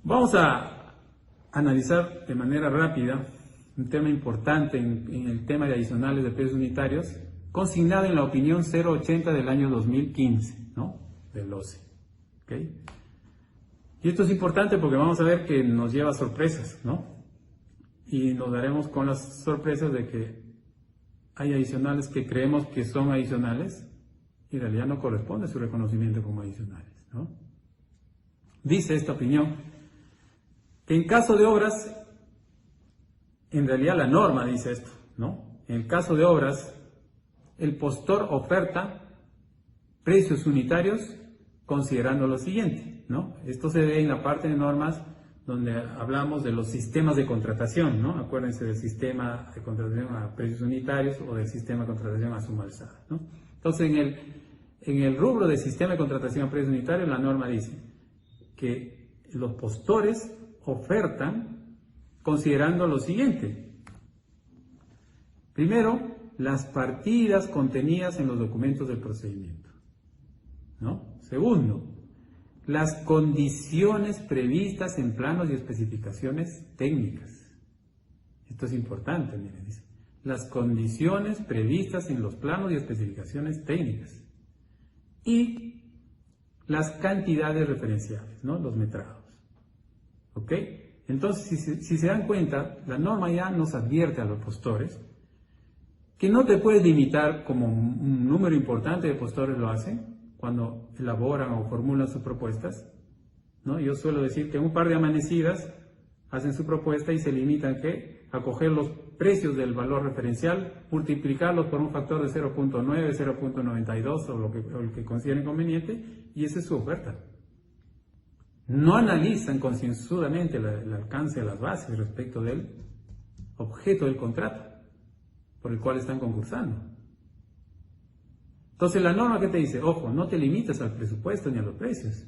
Vamos a analizar de manera rápida un tema importante en el tema de adicionales de precios unitarios, consignado en la opinión 080 del año 2015, ¿no? Del OCE. ¿Okay? Y esto es importante porque vamos a ver que nos lleva a sorpresas, ¿no? Y nos daremos con las sorpresas de que hay adicionales que creemos que son adicionales y en realidad no corresponde su reconocimiento como adicionales, ¿no? Dice esta opinión que en caso de obras, en realidad la norma dice esto, ¿no? En el caso de obras, el postor oferta precios unitarios considerando lo siguiente, ¿no? Esto se ve en la parte de normas donde hablamos de los sistemas de contratación, ¿no? Acuérdense del sistema de contratación a precios unitarios o del sistema de contratación a suma alzada, ¿no? Entonces, en el rubro de sistema de contratación a precios unitarios, la norma dice que los postores ofertan considerando lo siguiente. Primero, las partidas contenidas en los documentos del procedimiento, ¿no? Segundo, las condiciones previstas en planos y especificaciones técnicas. Esto es importante, miren, dice. Las condiciones previstas en los planos y especificaciones técnicas. Y las cantidades referenciales, ¿no? Los metrados. ¿Ok? Entonces, si se dan cuenta, la norma ya nos advierte a los postores que no te puedes limitar, como un número importante de postores lo hacen, cuando elaboran o formulan sus propuestas, ¿no? Yo suelo decir que un par de amanecidas hacen su propuesta y se limitan a coger los precios del valor referencial, multiplicarlos por un factor de 0.9, 0.92 o el que consideren conveniente, y esa es su oferta. No analizan concienzudamente el alcance de las bases respecto del objeto del contrato por el cual están concursando. Entonces la norma que te dice, ojo, no te limites al presupuesto ni a los precios.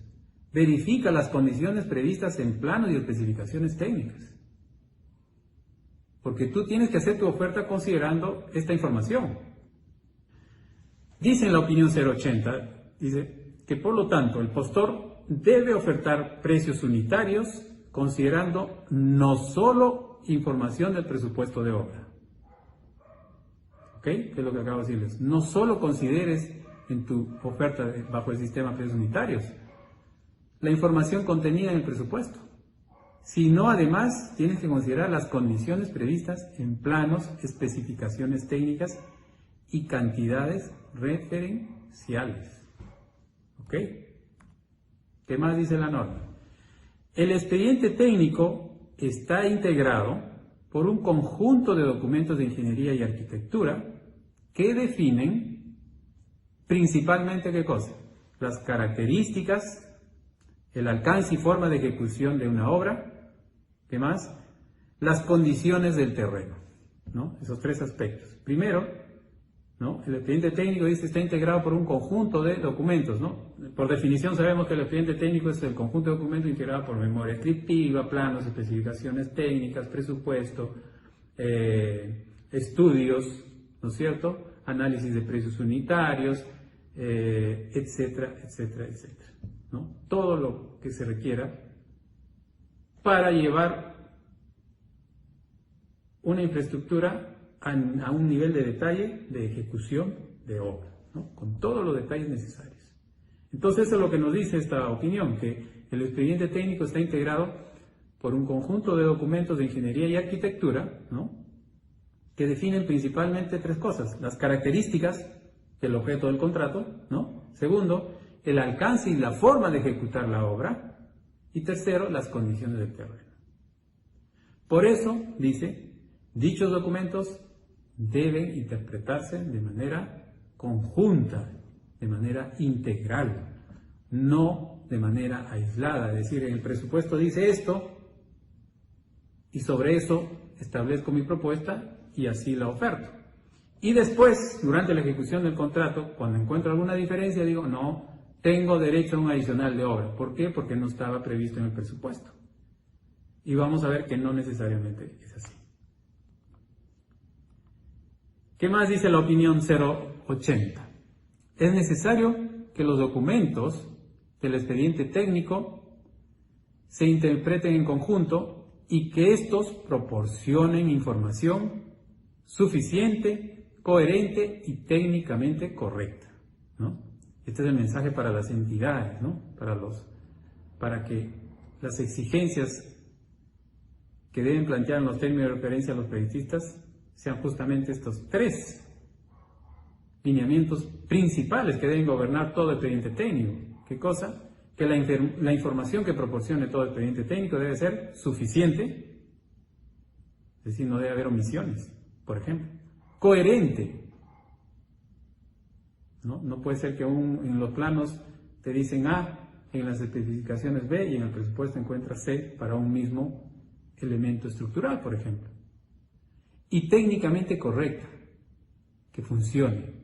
Verifica las condiciones previstas en planos y especificaciones técnicas. Porque tú tienes que hacer tu oferta considerando esta información. Dice en la opinión 080, dice que por lo tanto el postor debe ofertar precios unitarios considerando no solo información del presupuesto de obra. ¿Ok? Que es lo que acabo de decirles. No solo consideres en tu oferta bajo el sistema de precios unitarios la información contenida en el presupuesto, sino además tienes que considerar las condiciones previstas en planos, especificaciones técnicas y cantidades referenciales. ¿Ok? ¿Qué más dice la norma? El expediente técnico está integrado por un conjunto de documentos de ingeniería y arquitectura que definen principalmente ¿qué cosa? Las características, el alcance y forma de ejecución de una obra, ¿qué más? Las condiciones del terreno, ¿no? Esos tres aspectos. Primero, ¿no? El expediente técnico dice está integrado por un conjunto de documentos, ¿no? Por definición sabemos que el expediente técnico es el conjunto de documentos integrado por memoria descriptiva, planos, especificaciones técnicas, presupuesto, estudios, ¿no es cierto? Análisis de precios unitarios, etcétera, etcétera, etcétera, ¿no? Todo lo que se requiera para llevar una infraestructura a un nivel de detalle de ejecución de obra, ¿no? Con todos los detalles necesarios. Entonces eso es lo que nos dice esta opinión, que el expediente técnico está integrado por un conjunto de documentos de ingeniería y arquitectura, ¿no? Que definen principalmente tres cosas: las características del objeto del contrato, ¿no? Segundo, el alcance y la forma de ejecutar la obra, y tercero, las condiciones del terreno. Por eso, dice, dichos documentos deben interpretarse de manera conjunta, de manera integral, no de manera aislada. Es decir, en el presupuesto dice esto y sobre eso establezco mi propuesta y así la oferto. Y después, durante la ejecución del contrato, cuando encuentro alguna diferencia, digo, no, tengo derecho a un adicional de obra. ¿Por qué? Porque no estaba previsto en el presupuesto. Y vamos a ver que no necesariamente es así. ¿Qué más dice la opinión 080? Es necesario que los documentos del expediente técnico se interpreten en conjunto y que estos proporcionen información suficiente, coherente y técnicamente correcta, ¿no? Este es el mensaje para las entidades, ¿no? Para que las exigencias que deben plantear en los términos de referencia a los proyectistas sean justamente estos 3 lineamientos principales que deben gobernar todo expediente técnico. ¿Qué cosa? Que la información que proporcione todo expediente técnico debe ser suficiente, es decir, no debe haber omisiones, por ejemplo. Coherente. No puede ser que en los planos te dicen A, en las especificaciones B y en el presupuesto encuentras C para un mismo elemento estructural, por ejemplo. Y técnicamente correcta, que funcione,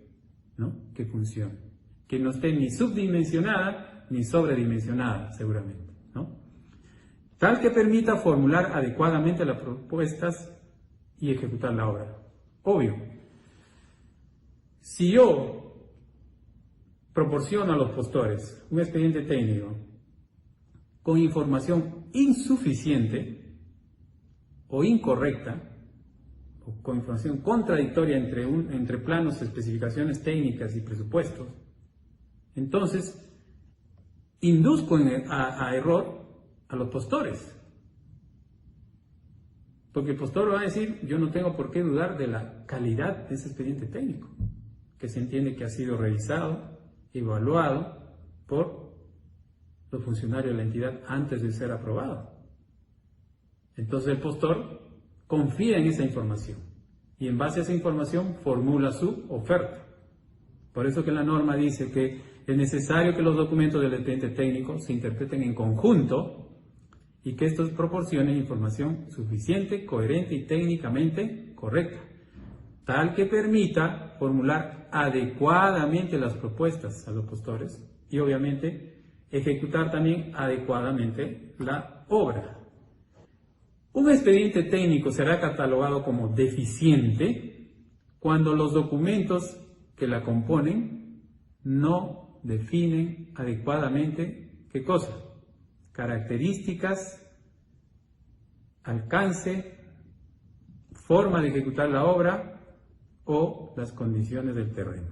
¿no? Que funcione. Que no esté ni subdimensionada ni sobredimensionada, seguramente, ¿no? Tal que permita formular adecuadamente las propuestas y ejecutar la obra. Obvio, si yo proporciono a los postores un expediente técnico con información insuficiente o incorrecta, o con información contradictoria entre planos, especificaciones técnicas y presupuestos, entonces induzco a error a los postores. Porque el postor va a decir, yo no tengo por qué dudar de la calidad de ese expediente técnico, que se entiende que ha sido revisado, evaluado por los funcionarios de la entidad antes de ser aprobado. Entonces el postor confía en esa información y en base a esa información formula su oferta. Por eso que la norma dice que es necesario que los documentos del expediente técnico se interpreten en conjunto y que estos proporcionen información suficiente, coherente y técnicamente correcta, tal que permita formular adecuadamente las propuestas a los postores y obviamente ejecutar también adecuadamente la obra. Un expediente técnico será catalogado como deficiente cuando los documentos que la componen no definen adecuadamente ¿qué cosa? Características, alcance, forma de ejecutar la obra o las condiciones del terreno.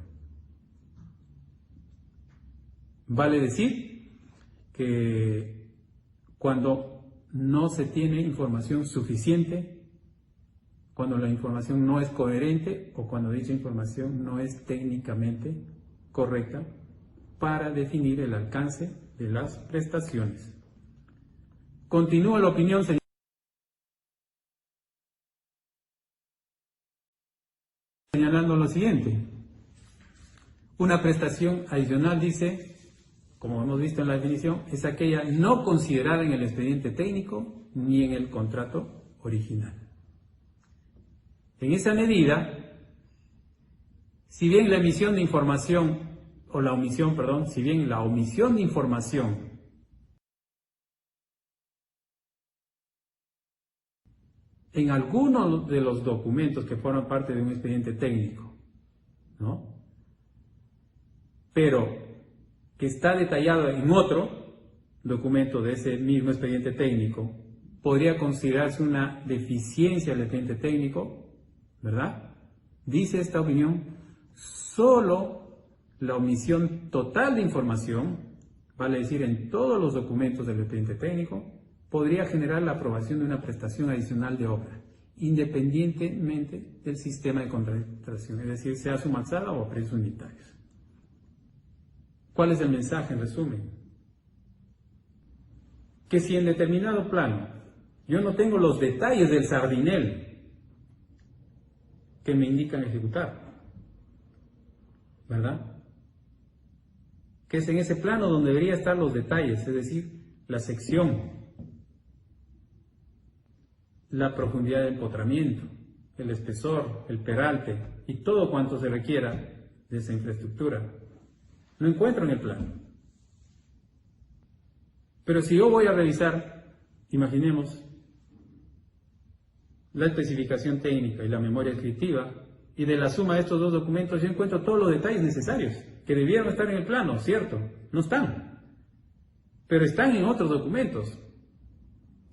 Vale decir que cuando no se tiene información suficiente, cuando la información no es coherente o cuando dicha información no es técnicamente correcta para definir el alcance de las prestaciones. Continúa la opinión, señalando lo siguiente. Una prestación adicional, dice, como hemos visto en la definición, es aquella no considerada en el expediente técnico ni en el contrato original. En esa medida, si bien la emisión de información, o la omisión, perdón, si bien la omisión de información en algunos de los documentos que forman parte de un expediente técnico, ¿no? Pero que está detallado en otro documento de ese mismo expediente técnico, podría considerarse una deficiencia del expediente técnico, ¿verdad? Dice esta opinión, solo la omisión total de información, vale decir en todos los documentos del expediente técnico, podría generar la aprobación de una prestación adicional de obra, independientemente del sistema de contratación, es decir, sea suma alzada o a precios unitarios. ¿Cuál es el mensaje en resumen? Que si en determinado plano yo no tengo los detalles del sardinel que me indican ejecutar, ¿verdad? Que es en ese plano donde debería estar los detalles, es decir, la sección, la profundidad del empotramiento, el espesor, el peralte y todo cuanto se requiera de esa infraestructura. Lo encuentro en el plano. Pero si yo voy a revisar, imaginemos, la especificación técnica y la memoria descriptiva, y de la suma de estos dos documentos yo encuentro todos los detalles necesarios, que debieron estar en el plano, ¿cierto? No están, pero están en otros documentos.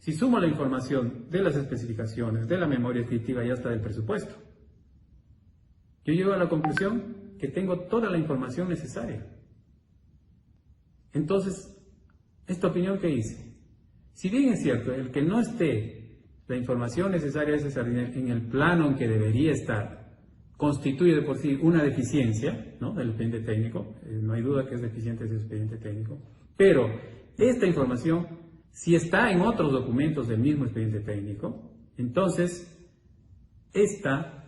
Si sumo la información de las especificaciones, de la memoria descriptiva y hasta del presupuesto, yo llego a la conclusión que tengo toda la información necesaria. Entonces, esta opinión que hice, si bien es cierto, el que no esté la información necesaria de ese sardinel en el plano en que debería estar, constituye de por sí una deficiencia, ¿no?, del expediente técnico, no hay duda que es deficiente ese expediente técnico, pero esta información, si está en otros documentos del mismo expediente técnico, entonces esta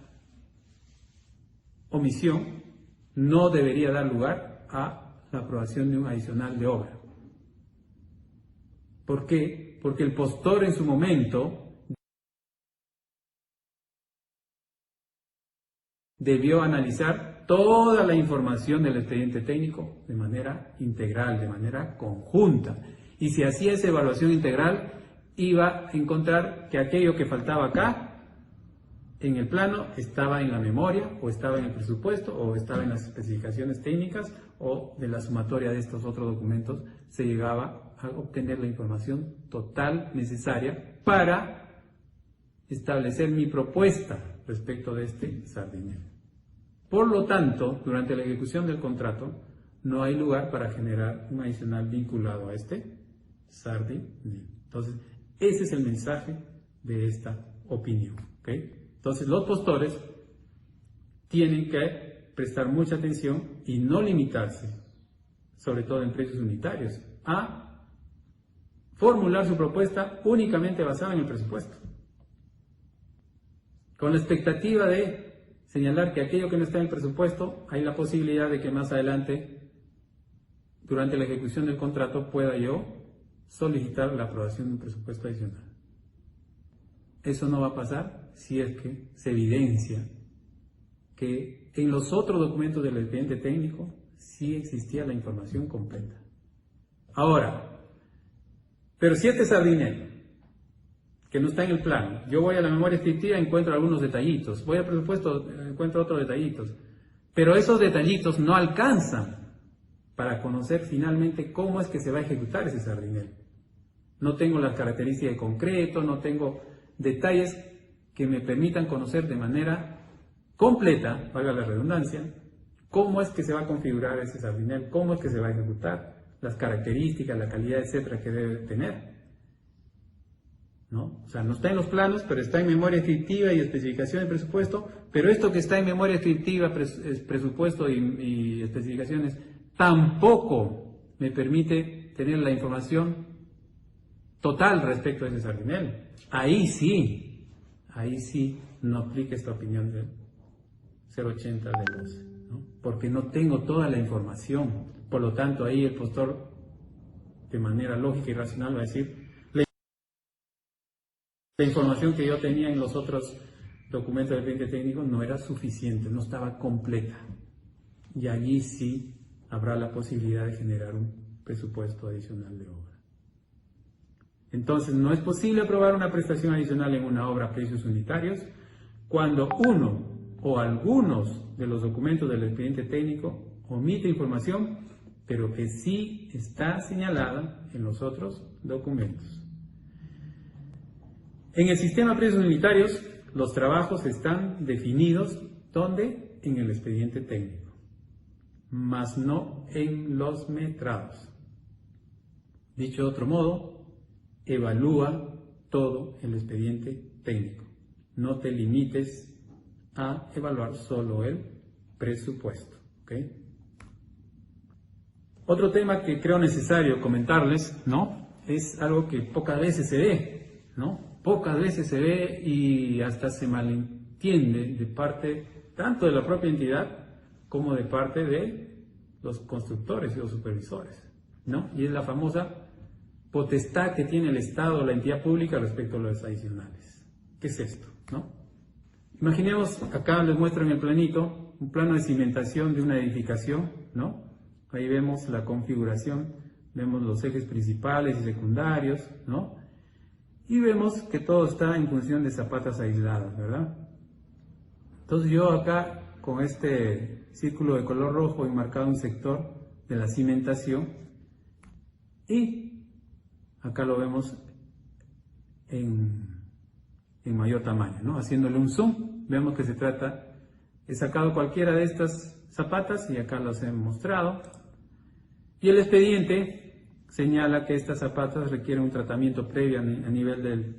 omisión no debería dar lugar a la aprobación de un adicional de obra. ¿Por qué? Porque el postor en su momento debió analizar toda la información del expediente técnico de manera integral, de manera conjunta. Y si hacía esa evaluación integral, iba a encontrar que aquello que faltaba acá, en el plano, estaba en la memoria, o estaba en el presupuesto, o estaba en las especificaciones técnicas, o de la sumatoria de estos otros documentos, se llegaba a obtener la información total necesaria para establecer mi propuesta respecto de este sardinel. Por lo tanto, durante la ejecución del contrato, no hay lugar para generar un adicional vinculado a este sardinel. Entonces, ese es el mensaje de esta opinión, ¿okay? Entonces, los postores tienen que prestar mucha atención y no limitarse, sobre todo en precios unitarios, a formular su propuesta únicamente basada en el presupuesto, con la expectativa de señalar que aquello que no está en el presupuesto, hay la posibilidad de que más adelante, durante la ejecución del contrato, pueda yo solicitar la aprobación de un presupuesto adicional. Eso no va a pasar si es que se evidencia que en los otros documentos del expediente técnico sí existía la información completa. Ahora, pero si este sardinel, que no está en el plano, yo voy a la memoria descriptiva y encuentro algunos detallitos, voy al presupuesto, encuentro otros detallitos, pero esos detallitos no alcanzan para conocer finalmente cómo es que se va a ejecutar ese sardinel. No tengo las características de concreto, no tengo detalles que me permitan conocer de manera completa, valga la redundancia, cómo es que se va a configurar ese sardinel, cómo es que se va a ejecutar, las características, la calidad, etcétera, que debe tener, ¿no? O sea, no está en los planos, pero está en memoria descriptiva y especificación de presupuesto, pero esto que está en memoria descriptiva, presupuesto y especificaciones, tampoco me permite tener la información total respecto a ese sardinel. Ahí sí no aplica esta opinión del 080 del 12, ¿no? Porque no tengo toda la información. Por lo tanto, ahí el postor, de manera lógica y racional, va a decir, la información que yo tenía en los otros documentos del expediente técnico no era suficiente, no estaba completa. Y allí sí habrá la posibilidad de generar un presupuesto adicional de obra. Entonces, no es posible aprobar una prestación adicional en una obra a precios unitarios cuando uno o algunos de los documentos del expediente técnico omite información, pero que sí está señalada en los otros documentos. En el sistema de precios unitarios, los trabajos están definidos, ¿dónde? En el expediente técnico, mas no en los metrados. Dicho de otro modo, evalúa todo el expediente técnico. No te limites a evaluar solo el presupuesto, ¿okay? Otro tema que creo necesario comentarles, ¿no?, es algo que pocas veces se ve, ¿no? Pocas veces se ve y hasta se malentiende de parte tanto de la propia entidad como de parte de los constructores y los supervisores, ¿no? Y es la famosa potestad que tiene el Estado o la entidad pública respecto a los adicionales. ¿Qué es esto, no? Imaginemos, acá les muestro en el planito, un plano de cimentación de una edificación, ¿no? Ahí vemos la configuración, vemos los ejes principales y secundarios, ¿no? Y vemos que todo está en función de zapatas aisladas, ¿verdad? Entonces yo acá, con este círculo de color rojo, he marcado un sector de la cimentación y acá lo vemos en mayor tamaño, ¿no? Haciéndole un zoom, vemos que se trata, he sacado cualquiera de estas zapatas y acá las he mostrado. Y el expediente señala que estas zapatas requieren un tratamiento previo a nivel del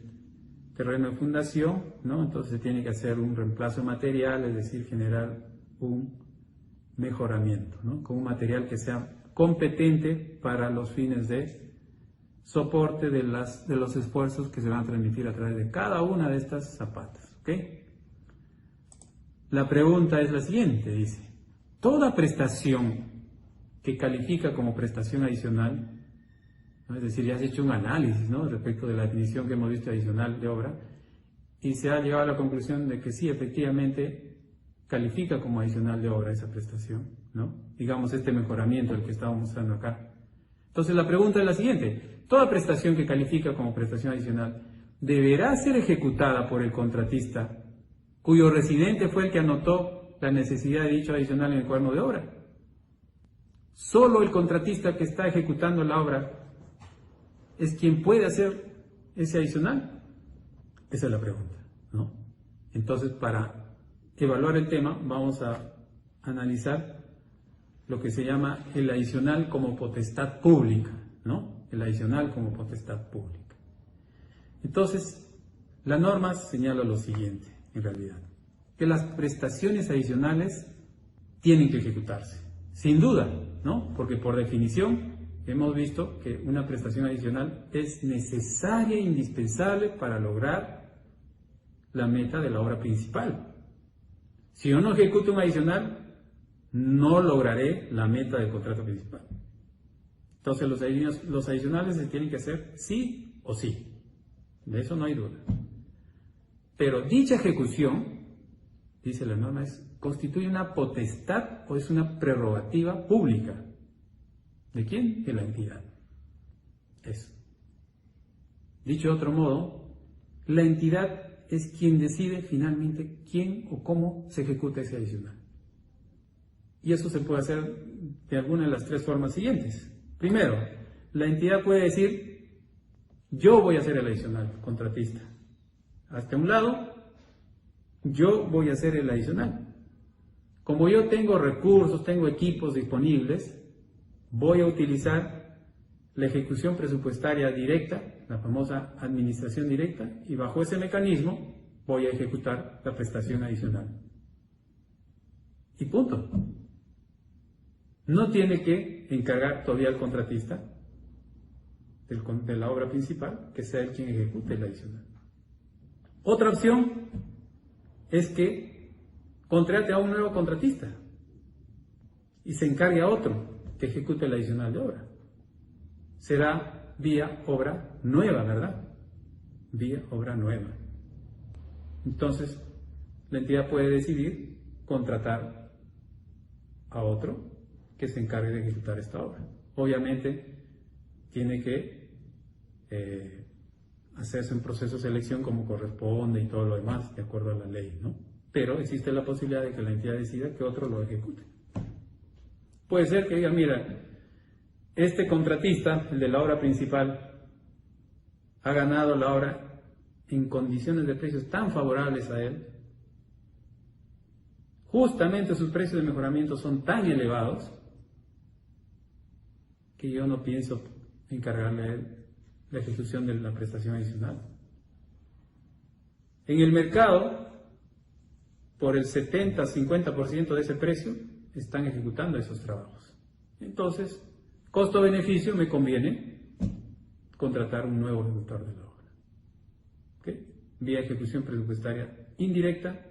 terreno de fundación, ¿no? Entonces se tiene que hacer un reemplazo de material, es decir, generar un mejoramiento, ¿no? Con un material que sea competente para los fines de soporte de los esfuerzos que se van a transmitir a través de cada una de estas zapatas, ¿ok? La pregunta es la siguiente, dice, toda prestación que califica como prestación adicional, ¿no? Es decir, ya has hecho un análisis, ¿no? Respecto de la definición que hemos visto adicional de obra, y se ha llegado a la conclusión de que sí, efectivamente, califica como adicional de obra esa prestación, ¿no? Digamos, este mejoramiento, el que estamos mostrando acá. Entonces la pregunta es la siguiente, toda prestación que califica como prestación adicional deberá ser ejecutada por el contratista cuyo residente fue el que anotó la necesidad de dicho adicional en el cuaderno de obra. Solo el contratista que está ejecutando la obra es quien puede hacer ese adicional. Esa es la pregunta, ¿no? Entonces, para evaluar el tema, vamos a analizar lo que se llama el adicional como potestad pública, ¿no? El adicional como potestad pública. Entonces, la norma señala lo siguiente, en realidad, que las prestaciones adicionales tienen que ejecutarse, sin duda, ¿no? Porque por definición hemos visto que una prestación adicional es necesaria e indispensable para lograr la meta de la obra principal. Si yo no ejecuto un adicional, no lograré la meta del contrato principal. Entonces los adicionales se tienen que hacer sí o sí. De eso no hay duda. Pero dicha ejecución, dice la norma, constituye una potestad o es una prerrogativa pública. ¿De quién? De la entidad. Eso. Dicho de otro modo, la entidad es quien decide finalmente quién o cómo se ejecuta ese adicional. Y eso se puede hacer de alguna de las tres formas siguientes. Primero, la entidad puede decir, yo voy a hacer el adicional, contratista. Hasta un lado, yo voy a hacer el adicional. Como yo tengo recursos, tengo equipos disponibles, voy a utilizar la ejecución presupuestaria directa, la famosa administración directa, y bajo ese mecanismo voy a ejecutar la prestación adicional. Y punto. No tiene que encargar todavía al contratista de la obra principal que sea él quien ejecute el adicional. Otra opción es que contrate a un nuevo contratista y se encargue a otro que ejecute el adicional de obra. Será vía obra nueva, ¿verdad? Vía obra nueva. Entonces, la entidad puede decidir contratar a otro que se encargue de ejecutar esta obra. Obviamente, tiene que hacerse un proceso de selección como corresponde y todo lo demás, de acuerdo a la ley, ¿no? Pero existe la posibilidad de que la entidad decida que otro lo ejecute. Puede ser que diga, mira, este contratista, el de la obra principal, ha ganado la obra en condiciones de precios tan favorables a él, justamente sus precios de mejoramiento son tan elevados, que yo no pienso encargarle a él la ejecución de la prestación adicional. En el mercado, por el 70-50% de ese precio, están ejecutando esos trabajos. Entonces, costo-beneficio, me conviene contratar un nuevo ejecutor de la obra. ¿Okay? Vía ejecución presupuestaria indirecta,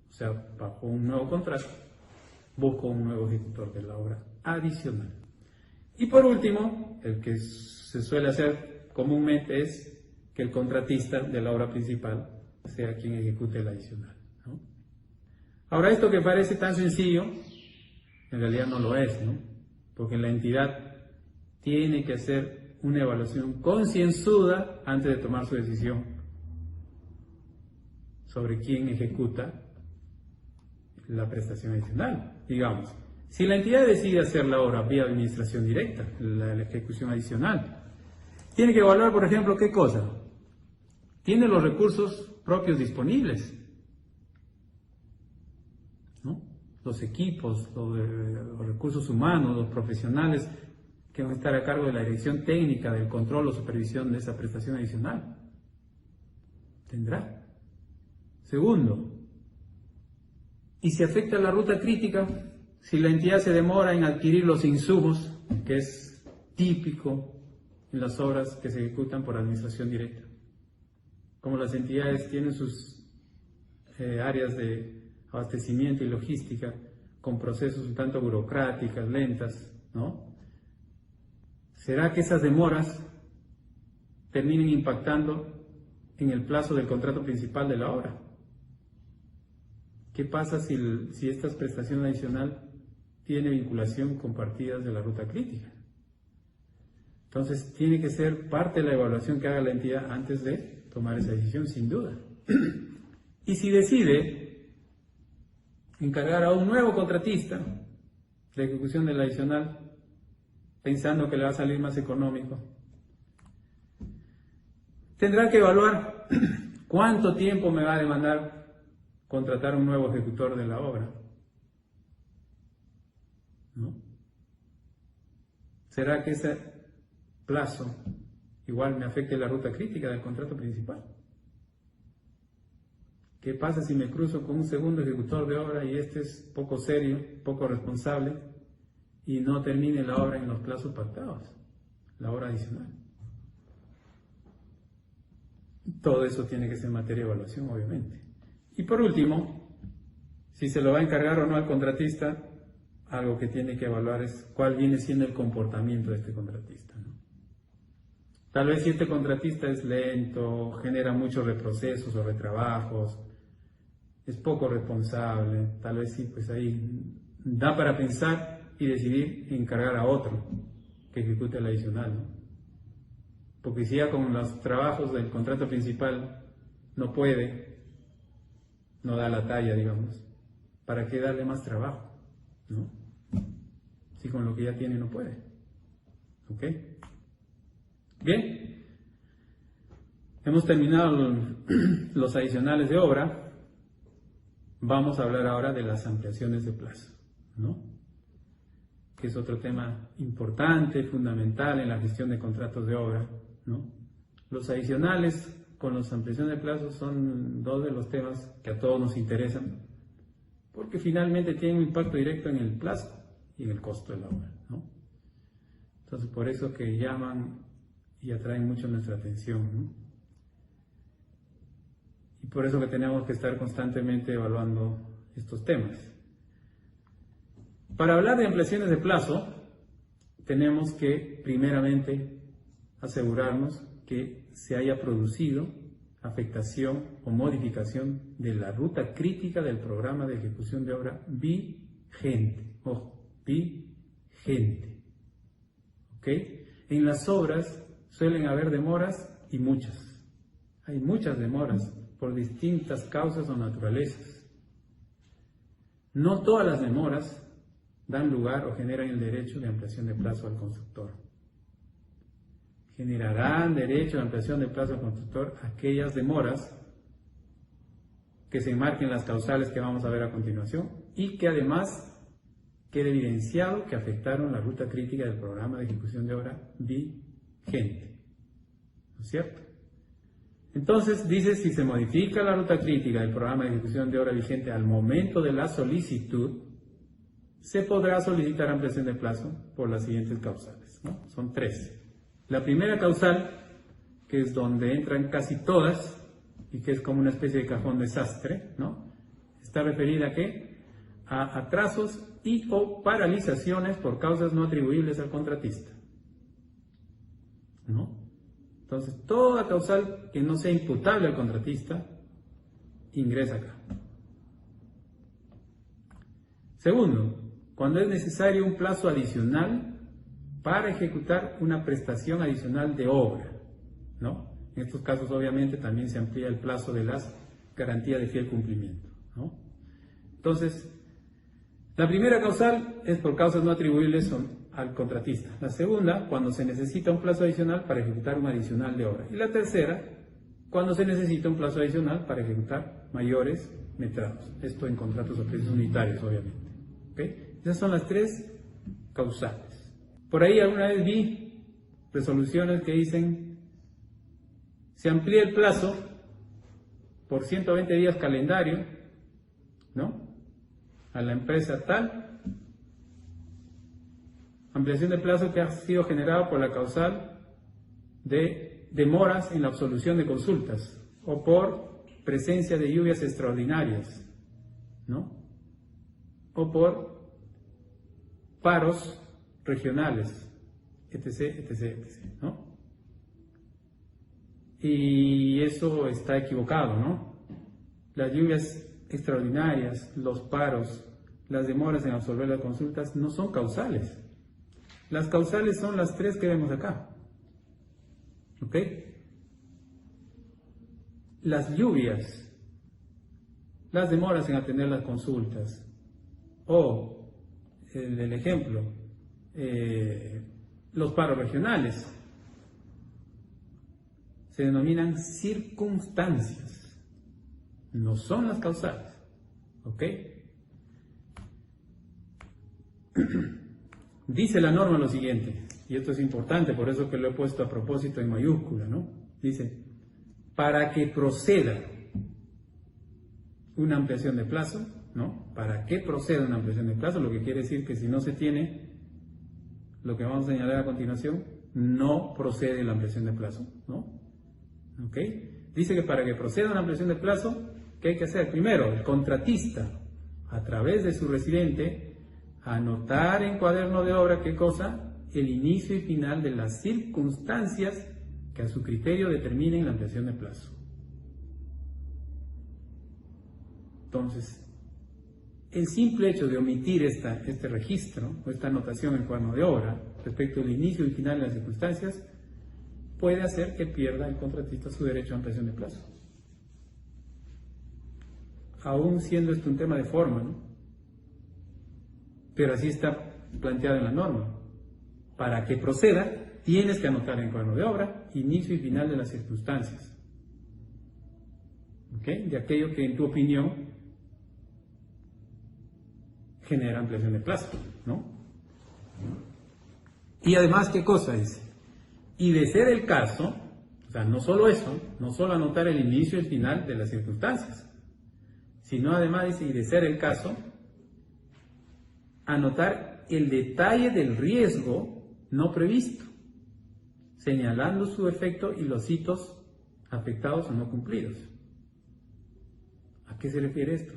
o sea, bajo un nuevo contrato, busco un nuevo ejecutor de la obra adicional. Y por último, el que se suele hacer comúnmente es que el contratista de la obra principal sea quien ejecute el adicional, ¿no? Ahora, esto que parece tan sencillo, en realidad no lo es, ¿no? Porque la entidad tiene que hacer una evaluación concienzuda antes de tomar su decisión sobre quién ejecuta la prestación adicional. Digamos, si la entidad decide hacer la obra vía administración directa, la ejecución adicional, tiene que evaluar, por ejemplo, ¿qué cosa? tiene los recursos propios disponibles, ¿no? Los equipos, los recursos humanos, los profesionales que van a estar a cargo de la dirección técnica, del control o supervisión de esa prestación adicional. Tendrá. Segundo, y si afecta la ruta crítica, si la entidad se demora en adquirir los insumos, que es típico en las obras que se ejecutan por administración directa. Como las entidades tienen sus áreas de abastecimiento y logística con procesos un tanto burocráticas, lentas, ¿no? ¿Será que esas demoras terminen impactando en el plazo del contrato principal de la obra? ¿Qué pasa si esta prestación adicional tiene vinculación con partidas de la ruta crítica? Entonces tiene que ser parte de la evaluación que haga la entidad antes de tomar esa decisión, sin duda. Y si decide encargar a un nuevo contratista de ejecución del adicional, pensando que le va a salir más económico, tendrá que evaluar cuánto tiempo me va a demandar contratar un nuevo ejecutor de la obra, ¿no? ¿Será que ese plazo igual me afecte la ruta crítica del contrato principal? ¿Qué pasa si me cruzo con un segundo ejecutor de obra y este es poco serio, poco responsable y no termine la obra en los plazos pactados, la obra adicional? Todo eso tiene que ser materia de evaluación, obviamente. Y por último, si se lo va a encargar o no al contratista, algo que tiene que evaluar es cuál viene siendo el comportamiento de este contratista, ¿no? Tal vez si este contratista es lento, genera muchos reprocesos o retrabajos, es poco responsable, tal vez sí, pues ahí da para pensar y decidir encargar a otro que ejecute el adicional, ¿no? Porque si ya con los trabajos del contrato principal no puede, no da la talla, digamos, ¿para qué darle más trabajo? ¿No? Si con lo que ya tiene no puede. ¿Ok? Bien. Hemos terminado los adicionales de obra. Vamos a hablar ahora de las ampliaciones de plazo, ¿no? Que es otro tema importante, fundamental en la gestión de contratos de obra, ¿no? Los adicionales con las ampliaciones de plazo son dos de los temas que a todos nos interesan, porque finalmente tienen un impacto directo en el plazo y en el costo de la obra, ¿no? Entonces, por eso que llaman y atraen mucho nuestra atención, ¿no? Y por eso que tenemos que estar constantemente evaluando estos temas. Para hablar de ampliaciones de plazo, tenemos que primeramente asegurarnos que se haya producido afectación o modificación de la ruta crítica del programa de ejecución de obra vigente. Ojo, vigente. ¿Ok? En las obras suelen haber demoras y muchas. Hay muchas demoras por distintas causas o naturalezas. No todas las demoras dan lugar o generan el derecho de ampliación de plazo al constructor. Generarán derecho de ampliación de plazo al constructor aquellas demoras que se enmarquen las causales que vamos a ver a continuación y que además quede evidenciado que afectaron la ruta crítica del programa de ejecución de obra vigente. ¿No es cierto? Entonces dice, si se modifica la ruta crítica del programa de ejecución de obra vigente al momento de la solicitud, se podrá solicitar ampliación de plazo por las siguientes causales, ¿no? Son tres. La primera causal, que es donde entran casi todas, y que es como una especie de cajón desastre, ¿no? Está referida ¿a qué? A atrasos y o paralizaciones por causas no atribuibles al contratista, ¿no? Entonces, toda causal que no sea imputable al contratista, ingresa acá. Segundo, cuando es necesario un plazo adicional para ejecutar una prestación adicional de obra, ¿no? En estos casos, obviamente, también se amplía el plazo de las garantías de fiel cumplimiento, ¿no? Entonces, la primera causal es por causas no atribuibles al contratista. La segunda, cuando se necesita un plazo adicional para ejecutar un adicional de obra. Y la tercera, cuando se necesita un plazo adicional para ejecutar mayores metrados. Esto en contratos a precios unitarios, obviamente. ¿Okay? Esas son las tres causales. Por ahí alguna vez vi resoluciones que dicen: se amplía el plazo por 120 días calendario, ¿no?, a la empresa tal, ampliación de plazo que ha sido generada por la causal de demoras en la absolución de consultas o por presencia de lluvias extraordinarias, ¿no?, o por paros regionales, etc., etc., etc., ¿no? Y eso está equivocado, ¿no? Las lluvias extraordinarias, los paros, las demoras en absolver las consultas no son causales. Las causales son las tres que vemos acá. ¿Ok? Las lluvias, las demoras en atender las consultas, o, el ejemplo, los paros regionales, se denominan circunstancias, no son las causales. ¿Ok? Dice la norma lo siguiente, y esto es importante, por eso que lo he puesto a propósito en mayúscula, ¿no? Dice: para que proceda una ampliación de plazo, ¿no? Para que proceda una ampliación de plazo, lo que quiere decir que si no se tiene lo que vamos a señalar a continuación, no procede la ampliación de plazo, ¿no? ¿Ok? Dice que para que proceda una ampliación de plazo, ¿qué hay que hacer? Primero, el contratista, a través de su residente, anotar en cuaderno de obra, ¿qué cosa? El inicio y final de las circunstancias que a su criterio determinen la ampliación de plazo. Entonces, el simple hecho de omitir este registro o esta anotación en cuaderno de obra respecto al inicio y final de las circunstancias puede hacer que pierda el contratista su derecho a ampliación de plazo. Aún siendo esto un tema de forma, ¿no? Pero así está planteado en la norma. Para que proceda, tienes que anotar en cuaderno de obra inicio y final de las circunstancias. ¿Ok? De aquello que en tu opinión genera ampliación de plazo, ¿no? Y además, ¿qué cosa dice? Y de ser el caso, o sea, no solo eso, no solo anotar el inicio y el final de las circunstancias, sino además dice, y de ser el caso, anotar el detalle del riesgo no previsto, señalando su efecto y los hitos afectados o no cumplidos. ¿A qué se refiere esto?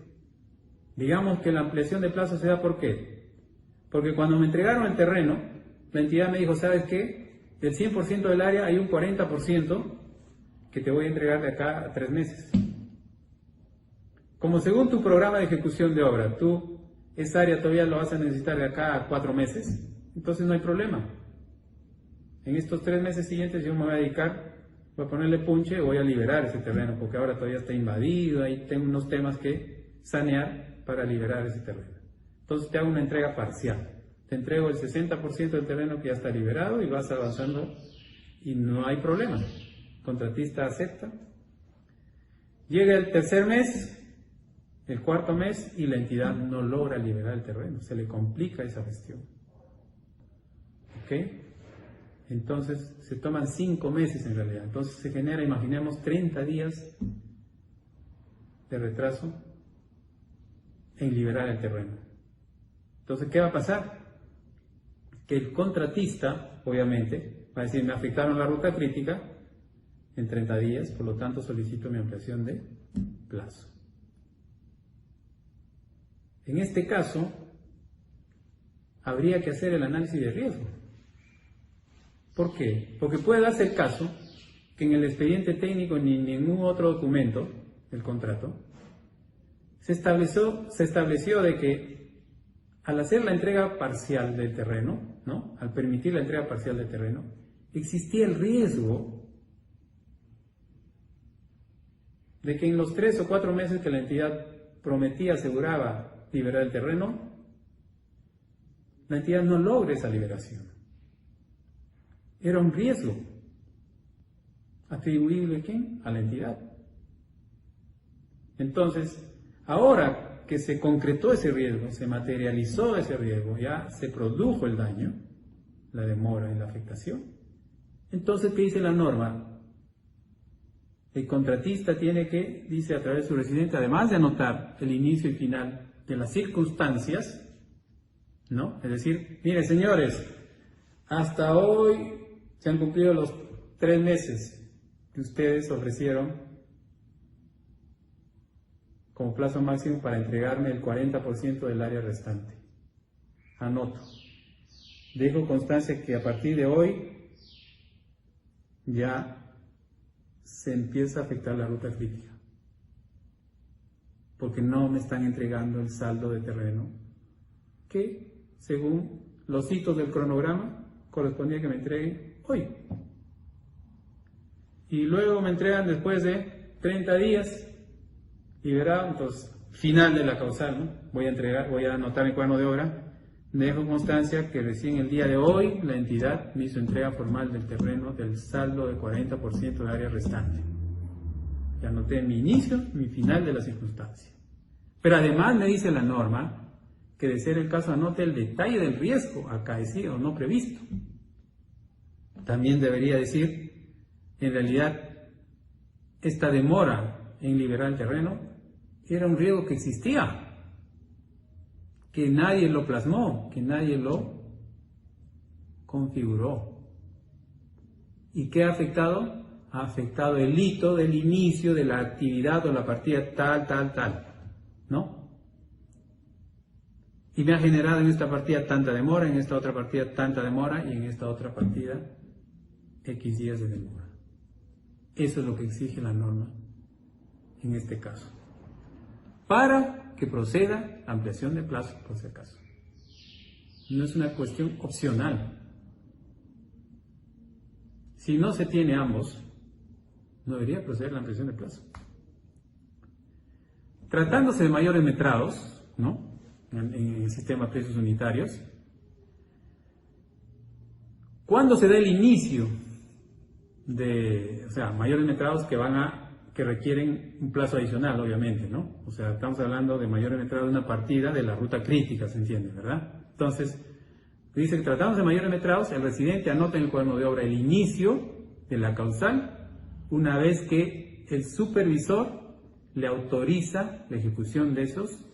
Digamos que la ampliación de plazo se da ¿por qué? Porque cuando me entregaron el terreno, la entidad me dijo: ¿sabes qué? Del 100% del área hay un 40% que te voy a entregar de acá a 3 meses. Como según tu programa de ejecución de obra, tú esa área todavía lo vas a necesitar de acá a 4 meses, entonces no hay problema. En estos 3 meses siguientes yo me voy a dedicar, voy a ponerle punche y voy a liberar ese terreno, porque ahora todavía está invadido, ahí tengo unos temas que sanear para liberar ese terreno. Entonces te hago una entrega parcial. Te entrego el 60% del terreno que ya está liberado y vas avanzando y no hay problema. El contratista acepta. Llega el tercer mes, el cuarto mes, y la entidad no logra liberar el terreno. Se le complica esa gestión. ¿Ok? Entonces se toman 5 meses en realidad. Entonces se genera, imaginemos, 30 días de retraso en liberar el terreno. Entonces, ¿qué va a pasar? Que el contratista, obviamente, va a decir: me afectaron la ruta crítica en 30 días, por lo tanto solicito mi ampliación de plazo. En este caso, habría que hacer el análisis de riesgo. ¿Por qué? Porque puede darse el caso que en el expediente técnico ni en ningún otro documento del contrato se estableció de que al hacer la entrega parcial del terreno, ¿no?, al permitir la entrega parcial del terreno, existía el riesgo de que en los 3 o 4 meses que la entidad prometía, aseguraba liberar el terreno, la entidad no logre esa liberación. Era un riesgo. ¿Atribuible a quién? A la entidad. Entonces, ahora que se concretó ese riesgo, se materializó ese riesgo, ya se produjo el daño, la demora y la afectación, entonces, ¿qué dice la norma? El contratista tiene que, dice a través de su residente, además de anotar el inicio y final de las circunstancias, ¿no? Es decir, mire señores, hasta hoy se han cumplido los 3 meses que ustedes ofrecieron como plazo máximo para entregarme el 40% del área restante. Anoto. Dejo constancia que a partir de hoy ya se empieza a afectar la ruta crítica, porque no me están entregando el saldo de terreno que, según los hitos del cronograma, correspondía que me entreguen hoy. Y luego me entregan después de 30 días, y verá, entonces, final de la causal, ¿no? Voy a anotar mi cuaderno de obra. Dejo constancia que recién el día de hoy la entidad me hizo entrega formal del terreno del saldo del 40% de área restante. Ya anoté mi inicio, mi final de la circunstancia. Pero además me dice la norma que de ser el caso anote el detalle del riesgo acaecido o no previsto. También debería decir, en realidad, esta demora en liberar el terreno era un riesgo que existía, que nadie lo plasmó, que nadie lo configuró. ¿Y qué ha afectado? Ha afectado el hito del inicio de la actividad o la partida tal, ¿no? Y me ha generado en esta partida tanta demora, en esta otra partida tanta demora y en esta otra partida X días de demora. Eso es lo que exige la norma en este caso, para que proceda la ampliación de plazo, por si acaso. No es una cuestión opcional. Si no se tiene ambos, no debería proceder la ampliación de plazo. Tratándose de mayores metrados, ¿no?, en el sistema de precios unitarios, ¿cuándo se da el inicio de, mayores metrados que requieren un plazo adicional, obviamente, ¿no? O sea, estamos hablando de mayores metrados de una partida de la ruta crítica, ¿se entiende, verdad? Entonces, dice que tratamos de mayores metrados, el residente anota en el cuaderno de obra el inicio de la causal una vez que el supervisor le autoriza la ejecución de esos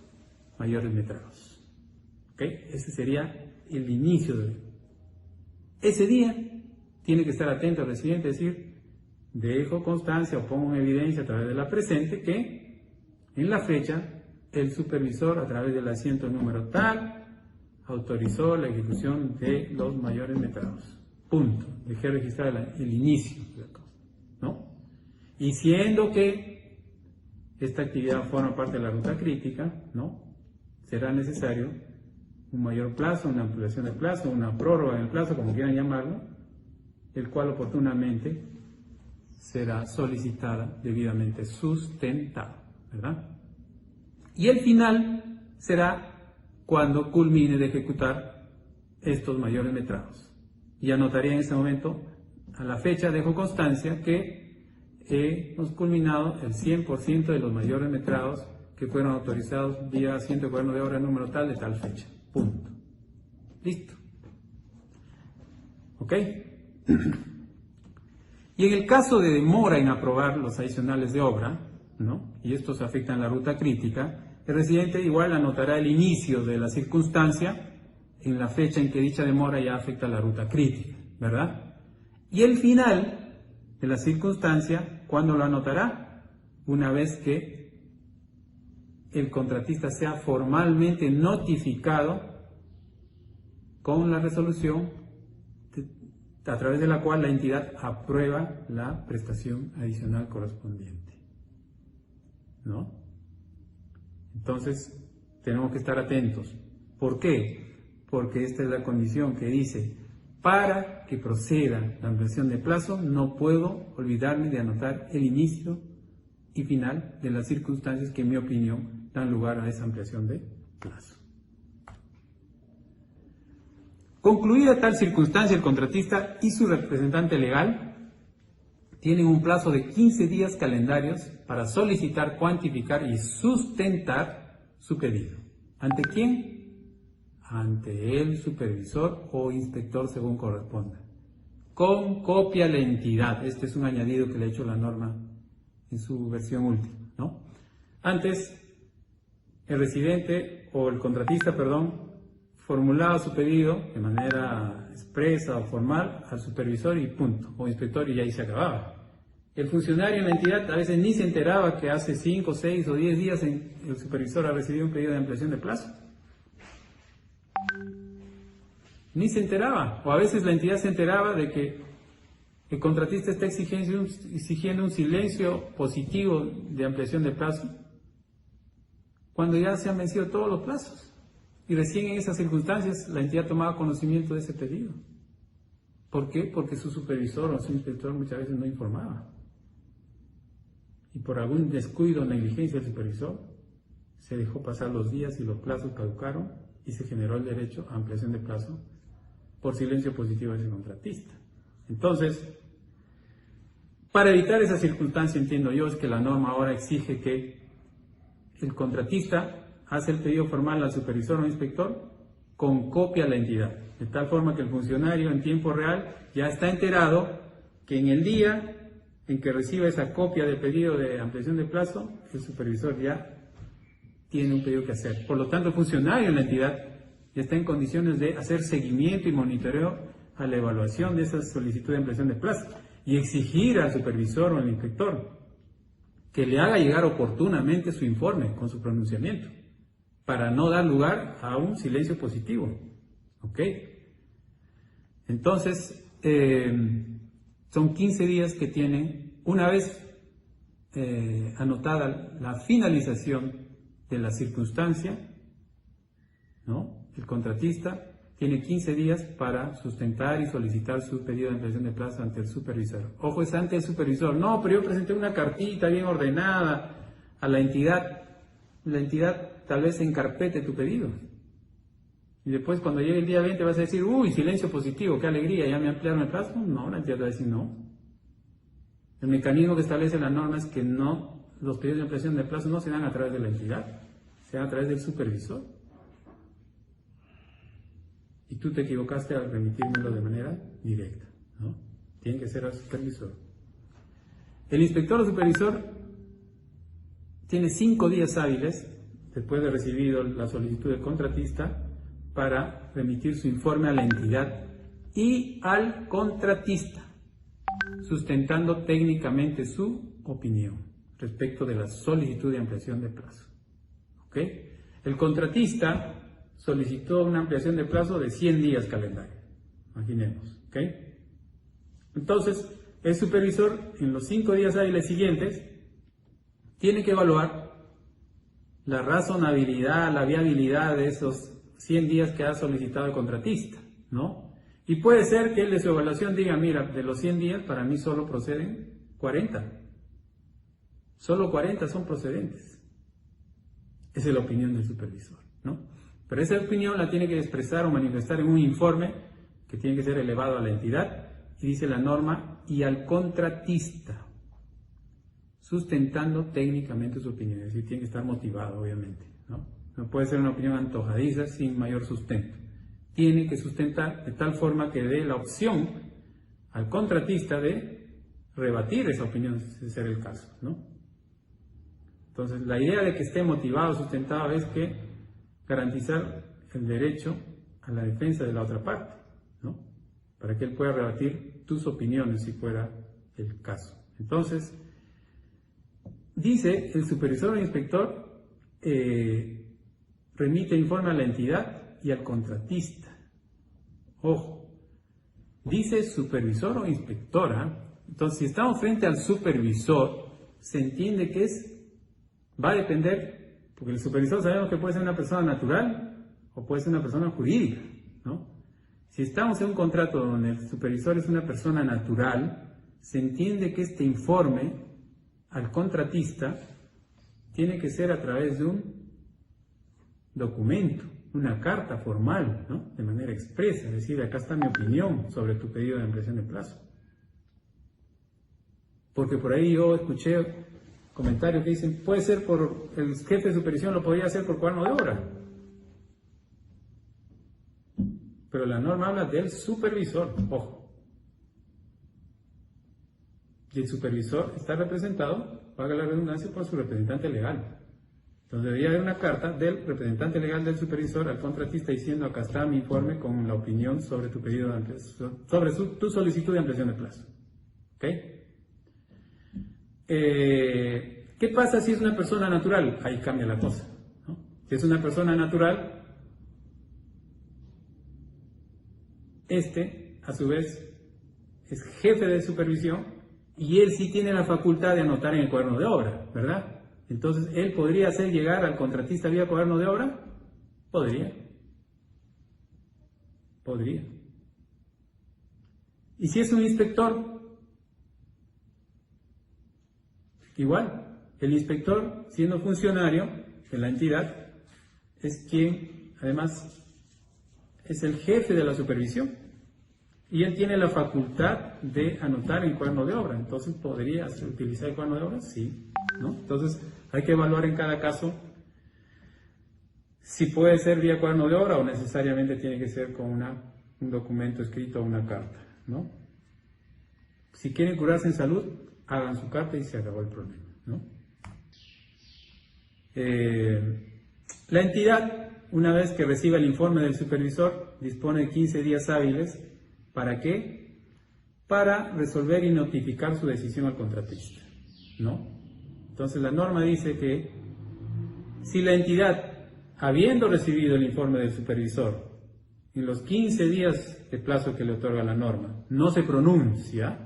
mayores metrados. ¿Ok? Ese sería el inicio de ese día. Tiene que estar atento al residente, es decir, dejo constancia o pongo en evidencia a través de la presente que en la fecha el supervisor a través del asiento número tal autorizó la ejecución de los mayores metrados. Punto. Dejé registrar el inicio de la cosa, ¿no? Y siendo que esta actividad forma parte de la ruta crítica, ¿no?, será necesario un mayor plazo, una ampliación del plazo, una prórroga del plazo, como quieran llamarlo, el cual oportunamente será solicitada, debidamente sustentada, ¿verdad? Y el final será cuando culmine de ejecutar estos mayores metrados. Y anotaría en este momento, a la fecha dejo constancia que hemos culminado el 100% de los mayores metrados que fueron autorizados vía asiento de cuaderno de obra número tal de tal fecha. Punto. Listo. ¿Ok? Y en el caso de demora en aprobar los adicionales de obra, ¿no?, y estos afectan la ruta crítica, el residente igual anotará el inicio de la circunstancia en la fecha en que dicha demora ya afecta la ruta crítica, ¿verdad? Y el final de la circunstancia, ¿cuándo lo anotará? Una vez que el contratista sea formalmente notificado con la resolución a través de la cual la entidad aprueba la prestación adicional correspondiente, ¿no? Entonces, tenemos que estar atentos. ¿Por qué? Porque esta es la condición que dice, para que proceda la ampliación de plazo, no puedo olvidarme de anotar el inicio y final de las circunstancias que, en mi opinión, dan lugar a esa ampliación de plazo. Concluida tal circunstancia, el contratista y su representante legal tienen un plazo de 15 días calendarios para solicitar, cuantificar y sustentar su pedido. ¿Ante quién? Ante el supervisor o inspector según corresponda. Con copia a la entidad. Este es un añadido que le ha hecho la norma en su versión última, ¿no? Antes, el residente o el contratista, formulaba su pedido de manera expresa o formal al supervisor y punto, o inspector, y ahí se acababa. El funcionario en la entidad a veces ni se enteraba que hace 5, 6 o 10 días el supervisor ha recibido un pedido de ampliación de plazo. Ni se enteraba, o a veces la entidad se enteraba de que el contratista está exigiendo un silencio positivo de ampliación de plazo, cuando ya se han vencido todos los plazos. Y recién en esas circunstancias la entidad tomaba conocimiento de ese pedido. ¿Por qué? Porque su supervisor o su inspector muchas veces no informaba. Y por algún descuido o negligencia del supervisor, se dejó pasar los días y los plazos caducaron y se generó el derecho a ampliación de plazo por silencio positivo de ese contratista. Entonces, para evitar esa circunstancia, entiendo yo, es que la norma ahora exige que el contratista hace el pedido formal al supervisor o inspector con copia a la entidad, de tal forma que el funcionario en tiempo real ya está enterado que en el día en que reciba esa copia de pedido de ampliación de plazo, el supervisor ya tiene un pedido que hacer. Por lo tanto, el funcionario en la entidad ya está en condiciones de hacer seguimiento y monitoreo a la evaluación de esa solicitud de ampliación de plazo y exigir al supervisor o al inspector que le haga llegar oportunamente su informe con su pronunciamiento para no dar lugar a un silencio positivo. ¿Ok? Entonces, son 15 días que tienen, una vez anotada la finalización de la circunstancia, ¿no? El contratista tiene 15 días para sustentar y solicitar su pedido de ampliación de plazo ante el supervisor. Ojo, es ante el supervisor. No, pero yo presenté una cartita bien ordenada a la entidad. La entidad tal vez encarpete tu pedido. Y después cuando llegue el día 20 vas a decir, uy, silencio positivo, qué alegría, ya me ampliaron el plazo. No, la entidad va a decir no. El mecanismo que establece la norma es que no, los pedidos de ampliación de plazo no se dan a través de la entidad, se dan a través del supervisor. Y tú te equivocaste al remitírmelo de manera directa, ¿no? Tiene que ser al supervisor. El inspector o supervisor tiene 5 días hábiles, después de recibido la solicitud del contratista, para remitir su informe a la entidad y al contratista, sustentando técnicamente su opinión respecto de la solicitud de ampliación de plazo. ¿Ok? El contratista solicitó una ampliación de plazo de 100 días calendario, imaginemos. ¿Ok? Entonces, el supervisor en los 5 días hábiles siguientes tiene que evaluar la razonabilidad, la viabilidad de esos 100 días que ha solicitado el contratista, ¿no? Y puede ser que él de su evaluación diga, mira, de los 100 días para mí solo proceden 40. Solo 40 son procedentes. Esa es la opinión del supervisor, ¿no? Pero esa opinión la tiene que expresar o manifestar en un informe que tiene que ser elevado a la entidad, y dice la norma, y al contratista, sustentando técnicamente su opinión. Es decir, tiene que estar motivado, obviamente, ¿no? No puede ser una opinión antojadiza sin mayor sustento. Tiene que sustentar de tal forma que dé la opción al contratista de rebatir esa opinión, si ser el caso, ¿no? Entonces, la idea de que esté motivado, sustentado, es que garantizar el derecho a la defensa de la otra parte, ¿no? Para que él pueda rebatir tus opiniones si fuera el caso. Entonces, dice el supervisor o inspector remite informe a la entidad y al contratista. Ojo, dice supervisor o inspectora. Entonces, si estamos frente al supervisor, se entiende que va a depender, porque el supervisor sabemos que puede ser una persona natural o puede ser una persona jurídica, ¿no? Si estamos en un contrato donde el supervisor es una persona natural, se entiende que este informe al contratista tiene que ser a través de un documento, una carta formal, ¿no? De manera expresa, es decir, acá está mi opinión sobre tu pedido de ampliación de plazo. Porque por ahí yo escuché comentarios que dicen, puede ser por el jefe de supervisión, lo podría hacer por cuaderno de obra. Pero la norma habla del supervisor, ojo. Y el supervisor está representado, valga la redundancia, por su representante legal. Entonces debería haber una carta del representante legal del supervisor al contratista diciendo, acá está mi informe con la opinión sobre tu pedido de ampliación, sobre tu solicitud de ampliación de plazo. ¿Ok? ¿Qué pasa si es una persona natural? Ahí cambia la cosa, ¿no? Si es una persona natural, a su vez, es jefe de supervisión y él sí tiene la facultad de anotar en el cuaderno de obra, ¿verdad? Entonces, ¿él podría hacer llegar al contratista vía cuaderno de obra? Podría. Podría. ¿Y si es un inspector? Igual. El inspector, siendo funcionario de la entidad, es quien, además, es el jefe de la supervisión. Y él tiene la facultad de anotar en cuaderno de obra. Entonces, ¿podría utilizar el cuaderno de obra? Sí, ¿no? Entonces, hay que evaluar en cada caso si puede ser vía cuaderno de obra o necesariamente tiene que ser con un documento escrito o una carta, ¿no? Si quieren curarse en salud, hagan su carta y se acabó el problema, ¿no? La entidad, una vez que reciba el informe del supervisor, dispone de 15 días hábiles. ¿Para qué? Para resolver y notificar su decisión al contratista, ¿no? Entonces la norma dice que si la entidad, habiendo recibido el informe del supervisor, en los 15 días de plazo que le otorga la norma, no se pronuncia,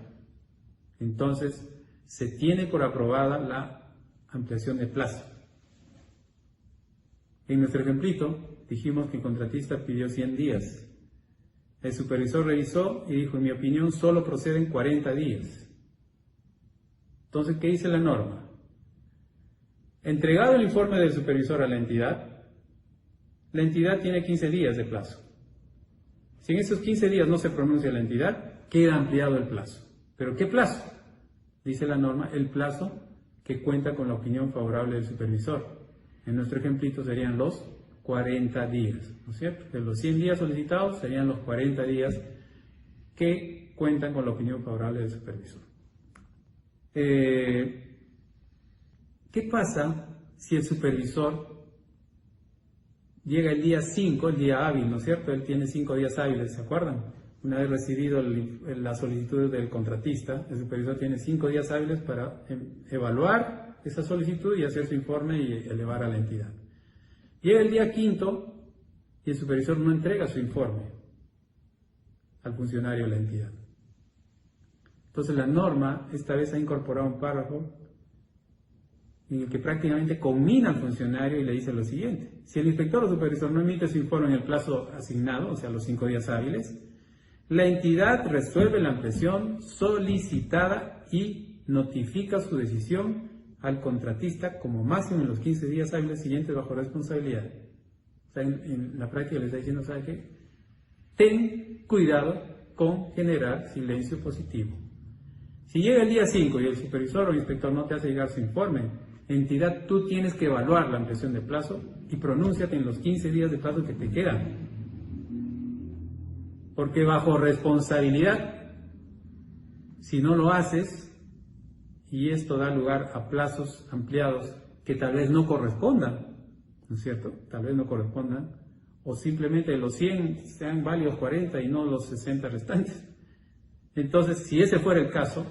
entonces se tiene por aprobada la ampliación de plazo. En nuestro ejemplito dijimos que el contratista pidió 100 días. El supervisor revisó y dijo, en mi opinión, solo proceden 40 días. Entonces, ¿qué dice la norma? Entregado el informe del supervisor a la entidad tiene 15 días de plazo. Si en esos 15 días no se pronuncia la entidad, queda ampliado el plazo. ¿Pero qué plazo? Dice la norma, el plazo que cuenta con la opinión favorable del supervisor. En nuestro ejemplito serían los 40 días, ¿no es cierto? De los 100 días solicitados serían los 40 días que cuentan con la opinión favorable del supervisor. ¿Qué pasa si el supervisor llega el día 5, el día hábil, ¿no es cierto? Él tiene 5 días hábiles, ¿se acuerdan? Una vez recibido la solicitud del contratista, el supervisor tiene 5 días hábiles para evaluar esa solicitud y hacer su informe y elevar a la entidad. Llega el día 5 y el supervisor no entrega su informe al funcionario de la entidad. Entonces la norma esta vez ha incorporado un párrafo en el que prácticamente conmina al funcionario y le dice lo siguiente: si el inspector o supervisor no emite su informe en el plazo asignado, o sea, los 5 días hábiles, la entidad resuelve la ampliación solicitada y notifica su decisión al contratista como máximo en los 15 días hábiles siguientes bajo responsabilidad. O sea, en la práctica le está diciendo, ¿sabe qué? Ten cuidado con generar silencio positivo. Si llega el día 5 y el supervisor o el inspector no te hace llegar su informe, entidad, tú tienes que evaluar la ampliación de plazo y pronúnciate en los 15 días de plazo que te quedan. Porque bajo responsabilidad, si no lo haces, y esto da lugar a plazos ampliados que tal vez no correspondan, ¿no es cierto? Tal vez no correspondan, o simplemente los 100 sean válidos 40 y no los 60 restantes. Entonces, si ese fuera el caso,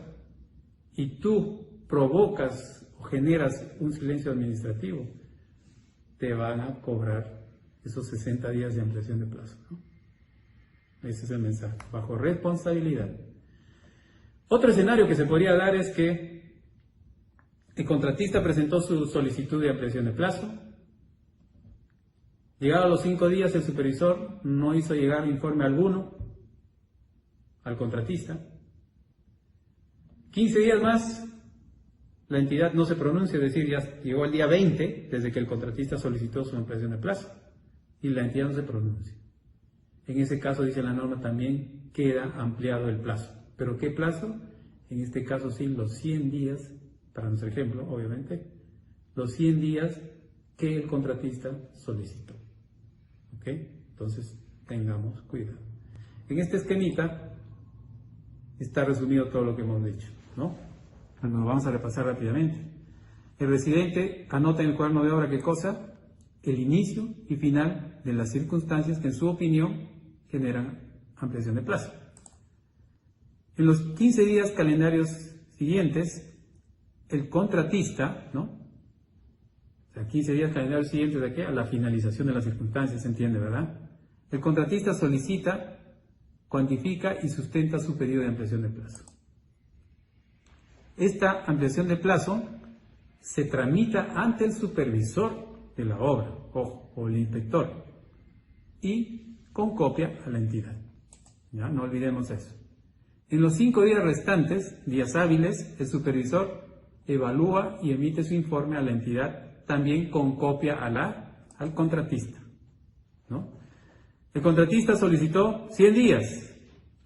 y tú provocas o generas un silencio administrativo, te van a cobrar esos 60 días de ampliación de plazo, ¿no? Ese es el mensaje, bajo responsabilidad. Otro escenario que se podría dar es que el contratista presentó su solicitud de ampliación de plazo. Llegado a los 5 días, el supervisor no hizo llegar informe alguno al contratista. 15 días más, la entidad no se pronuncia, es decir, ya llegó el día 20 desde que el contratista solicitó su ampliación de plazo y la entidad no se pronuncia. En ese caso, dice la norma, también queda ampliado el plazo. ¿Pero qué plazo? en este caso sí, los 100 días, para nuestro ejemplo, obviamente, los 100 días que el contratista solicitó. ¿Ok? Entonces, tengamos cuidado. En este esquemita está resumido todo lo que hemos dicho, ¿no? Bueno, lo vamos a repasar rápidamente. El residente anota en el cuaderno de obra, ¿qué cosa? El inicio y final de las circunstancias que en su opinión generan ampliación de plazo. En los 15 días calendarios siguientes, el contratista, ¿no? O sea, 15 días calendarios siguientes de qué? A la finalización de las circunstancias, se entiende, ¿verdad? El contratista solicita, cuantifica y sustenta su pedido de ampliación de plazo. Esta ampliación de plazo se tramita ante el supervisor de la obra, ojo, o el inspector, y con copia a la entidad. Ya, no olvidemos eso. En los 5 días restantes, días hábiles, el supervisor evalúa y emite su informe a la entidad, también con copia al contratista, ¿no? El contratista solicitó 100 días.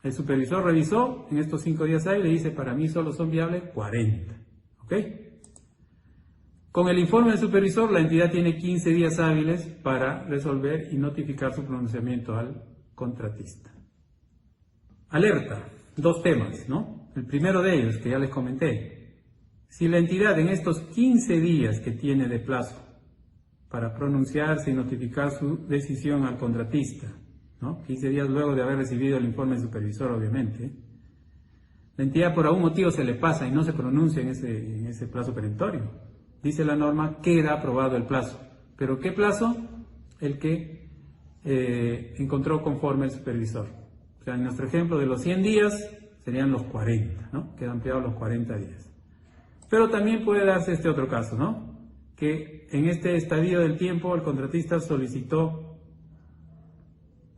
El supervisor revisó en estos 5 días hábiles y dice, para mí solo son viables 40. ¿Ok? Con el informe del supervisor, la entidad tiene 15 días hábiles para resolver y notificar su pronunciamiento al contratista. Alerta, 2 temas, ¿no? El primero de ellos, que ya les comenté. Si la entidad en estos 15 días que tiene de plazo para pronunciarse y notificar su decisión al contratista, ¿no? 15 días luego de haber recibido el informe del supervisor, obviamente, la entidad por algún motivo se le pasa y no se pronuncia en ese plazo perentorio. Dice la norma, queda aprobado el plazo. ¿Pero qué plazo? El que encontró conforme el supervisor. O sea, en nuestro ejemplo de los 100 días serían los 40, ¿no? Quedan ampliados los 40 días. Pero también puede darse este otro caso, ¿no? Que en este estadio del tiempo el contratista solicitó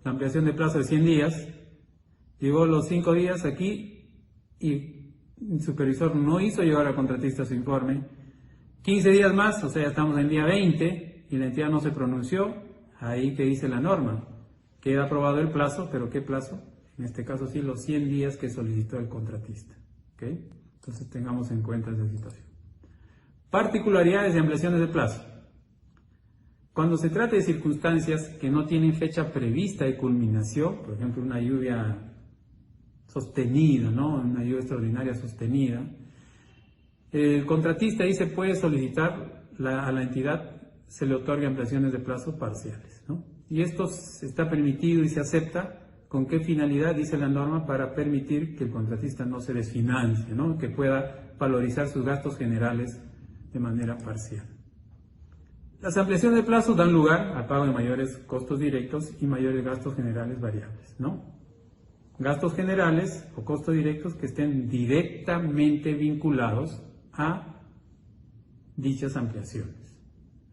la ampliación de plazo de 100 días, llegó los 5 días aquí y el supervisor no hizo llegar al contratista su informe. 15 días más, o sea, ya estamos en día 20 y la entidad no se pronunció, ahí que dice la norma. Queda aprobado el plazo, pero ¿qué plazo? En este caso sí, los 100 días que solicitó el contratista. ¿Ok? Entonces tengamos en cuenta esa situación. Particularidades de ampliaciones de plazo. Cuando se trata de circunstancias que no tienen fecha prevista de culminación, por ejemplo una lluvia sostenida, ¿no? Una lluvia extraordinaria sostenida, el contratista ahí se puede solicitar a la entidad, se le otorga ampliaciones de plazo parciales, ¿no? Y esto está permitido y se acepta. ¿Con qué finalidad? Dice la norma, para permitir que el contratista no se desfinancie, ¿no? Que pueda valorizar sus gastos generales de manera parcial. Las ampliaciones de plazo dan lugar al pago de mayores costos directos y mayores gastos generales variables, ¿no? Gastos generales o costos directos que estén directamente vinculados a dichas ampliaciones,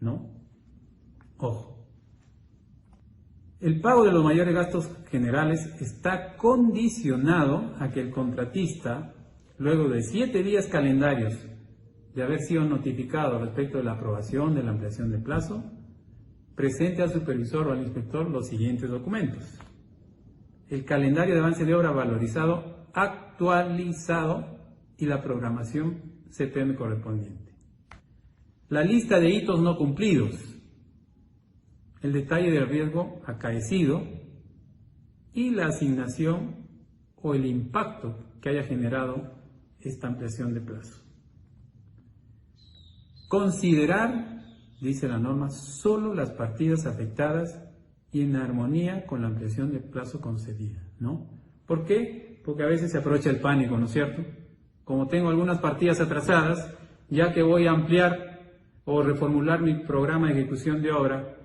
¿no? Ojo. El pago de los mayores gastos generales está condicionado a que el contratista, luego de 7 días calendarios de haber sido notificado respecto de la aprobación de la ampliación de plazo, presente al supervisor o al inspector los siguientes documentos. El calendario de avance de obra valorizado, actualizado y la programación CPM correspondiente. La lista de hitos no cumplidos, el detalle del riesgo acaecido y la asignación o el impacto que haya generado esta ampliación de plazo. Considerar, dice la norma, solo las partidas afectadas y en armonía con la ampliación de plazo concedida, ¿no? ¿Por qué? Porque a veces se aprovecha el pánico, ¿no es cierto? Como tengo algunas partidas atrasadas, ya que voy a ampliar o reformular mi programa de ejecución de obra,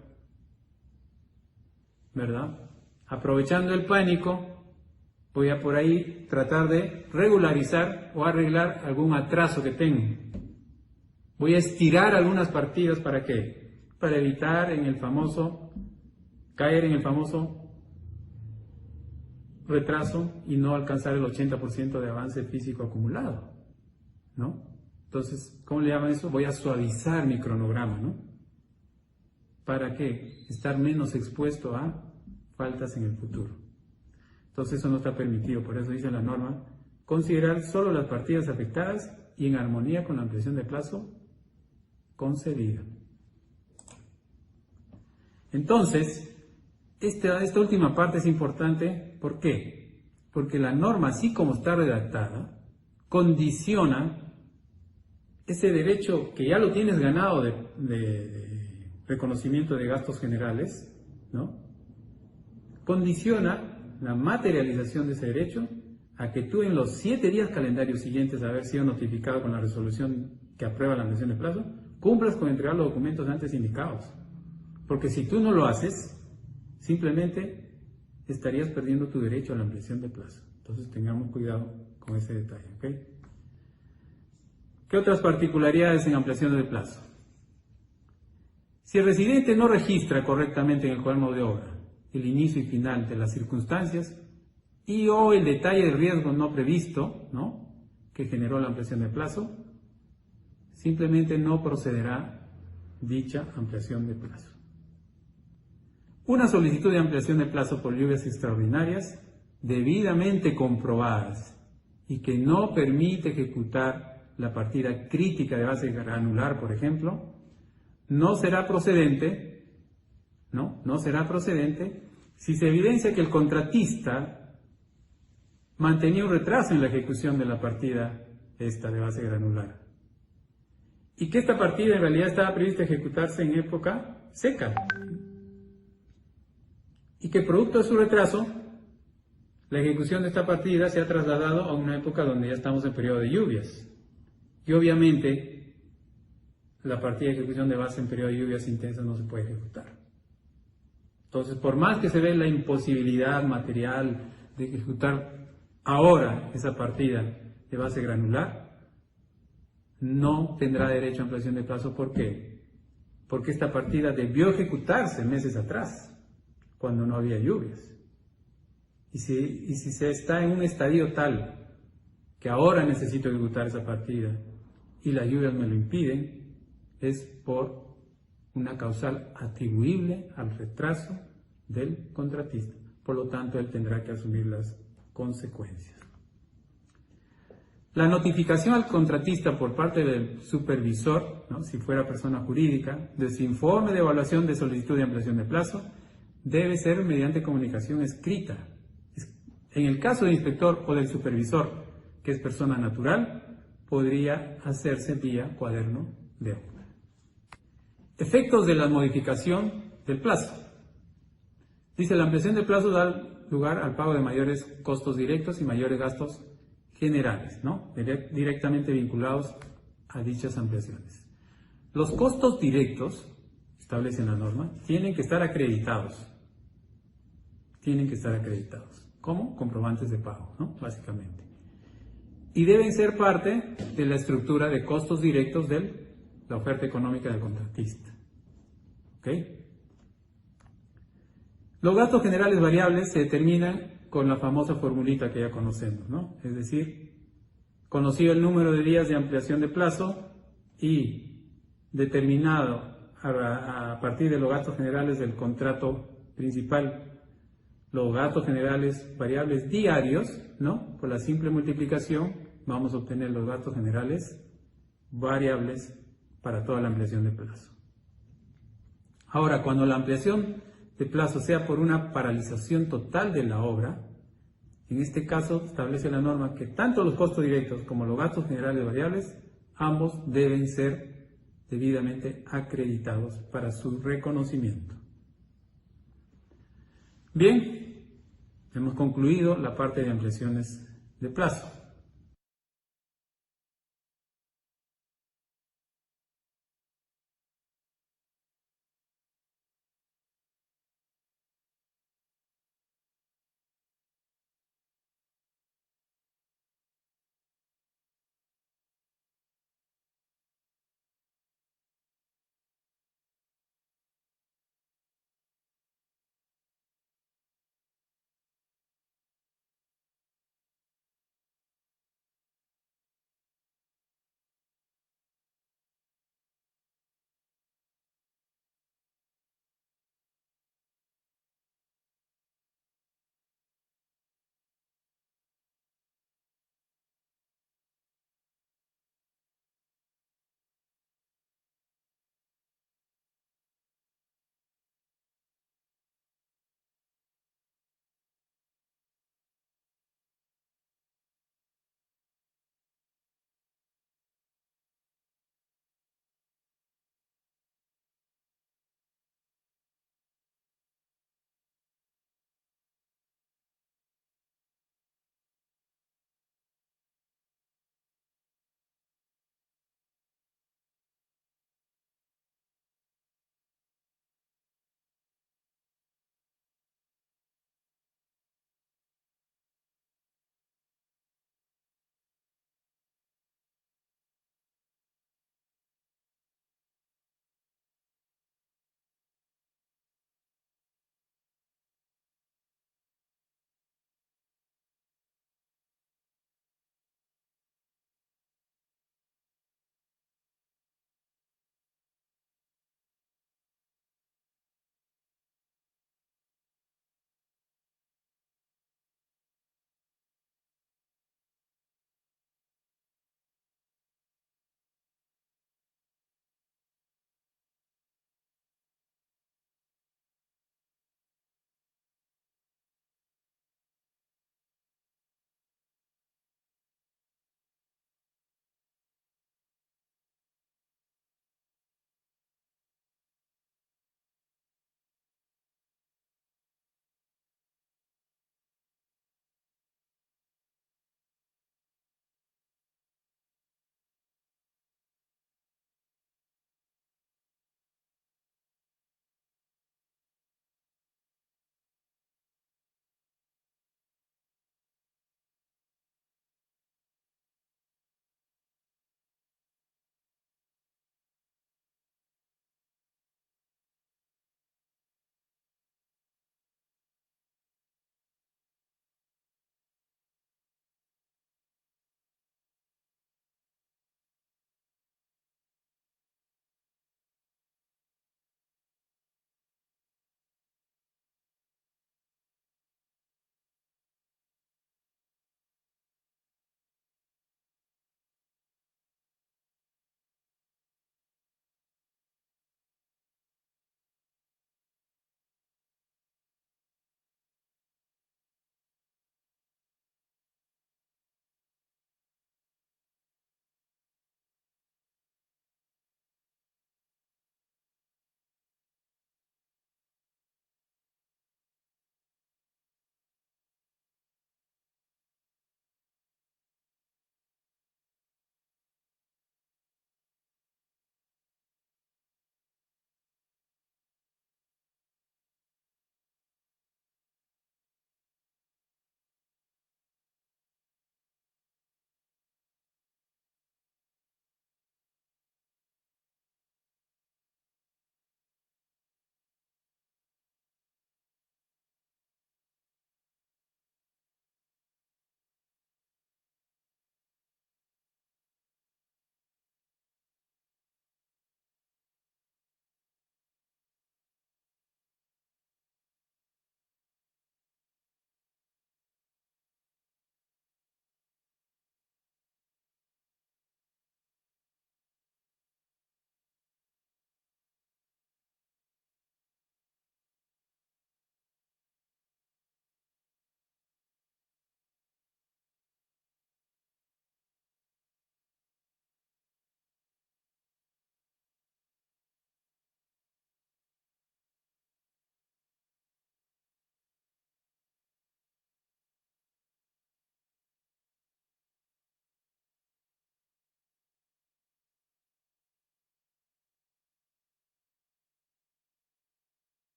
¿verdad? Aprovechando el pánico, voy a por ahí tratar de regularizar o arreglar algún atraso que tengo. Voy a estirar algunas partidas, ¿para qué? Para evitar caer en el famoso retraso y no alcanzar el 80% de avance físico acumulado, ¿no? Entonces, ¿cómo le llaman eso? Voy a suavizar mi cronograma, ¿no? ¿Para qué? Estar menos expuesto a faltas en el futuro. Entonces eso no está permitido, por eso dice la norma, considerar solo las partidas afectadas y en armonía con la ampliación de plazo concedida. Entonces, esta última parte es importante. ¿Por qué? Porque la norma, así como está redactada, condiciona ese derecho que ya lo tienes ganado de reconocimiento de gastos generales, ¿no? Condiciona la materialización de ese derecho a que tú en los 7 días calendarios siguientes a haber sido notificado con la resolución que aprueba la ampliación de plazo, cumplas con entregar los documentos antes indicados. Porque si tú no lo haces, simplemente estarías perdiendo tu derecho a la ampliación de plazo. Entonces tengamos cuidado con ese detalle, ¿ok? ¿Qué otras particularidades en ampliación de plazo? Si el residente no registra correctamente en el cuaderno de obra el inicio y final de las circunstancias y o el detalle del riesgo no previsto, ¿no?, que generó la ampliación de plazo, simplemente no procederá dicha ampliación de plazo. Una solicitud de ampliación de plazo por lluvias extraordinarias debidamente comprobadas y que no permite ejecutar la partida crítica de base granular, por ejemplo, no será procedente si se evidencia que el contratista mantenía un retraso en la ejecución de la partida de base granular y que esta partida en realidad estaba prevista ejecutarse en época seca y que producto de su retraso la ejecución de esta partida se ha trasladado a una época donde ya estamos en periodo de lluvias y obviamente la partida de ejecución de base en periodo de lluvias intensas no se puede ejecutar. Entonces, por más que se ve la imposibilidad material de ejecutar ahora esa partida de base granular, no tendrá derecho a ampliación de plazo. ¿Por qué? Porque esta partida debió ejecutarse meses atrás, cuando no había lluvias. Y si se está en un estadio tal que ahora necesito ejecutar esa partida y las lluvias me lo impiden, es por una causal atribuible al retraso del contratista. Por lo tanto, él tendrá que asumir las consecuencias. La notificación al contratista por parte del supervisor, ¿no?, si fuera persona jurídica, de su informe de evaluación de solicitud de ampliación de plazo, debe ser mediante comunicación escrita. En el caso del inspector o del supervisor, que es persona natural, podría hacerse vía cuaderno de obra. Efectos de la modificación del plazo. Dice, la ampliación de plazo da lugar al pago de mayores costos directos y mayores gastos generales, ¿no?, directamente vinculados a dichas ampliaciones. Los costos directos, establece la norma, tienen que estar acreditados. ¿Cómo? Comprobantes de pago, ¿no?, básicamente. Y deben ser parte de la estructura de costos directos de la oferta económica del contratista. ¿Ok? Los gastos generales variables se determinan con la famosa formulita que ya conocemos, ¿no? Es decir, conocido el número de días de ampliación de plazo y determinado a partir de los gastos generales del contrato principal, los gastos generales variables diarios, ¿no?, por la simple multiplicación vamos a obtener los gastos generales variables para toda la ampliación de plazo. Ahora, cuando la ampliación de plazo sea por una paralización total de la obra, en este caso establece la norma que tanto los costos directos como los gastos generales variables, ambos deben ser debidamente acreditados para su reconocimiento. Bien, hemos concluido la parte de ampliaciones de plazo.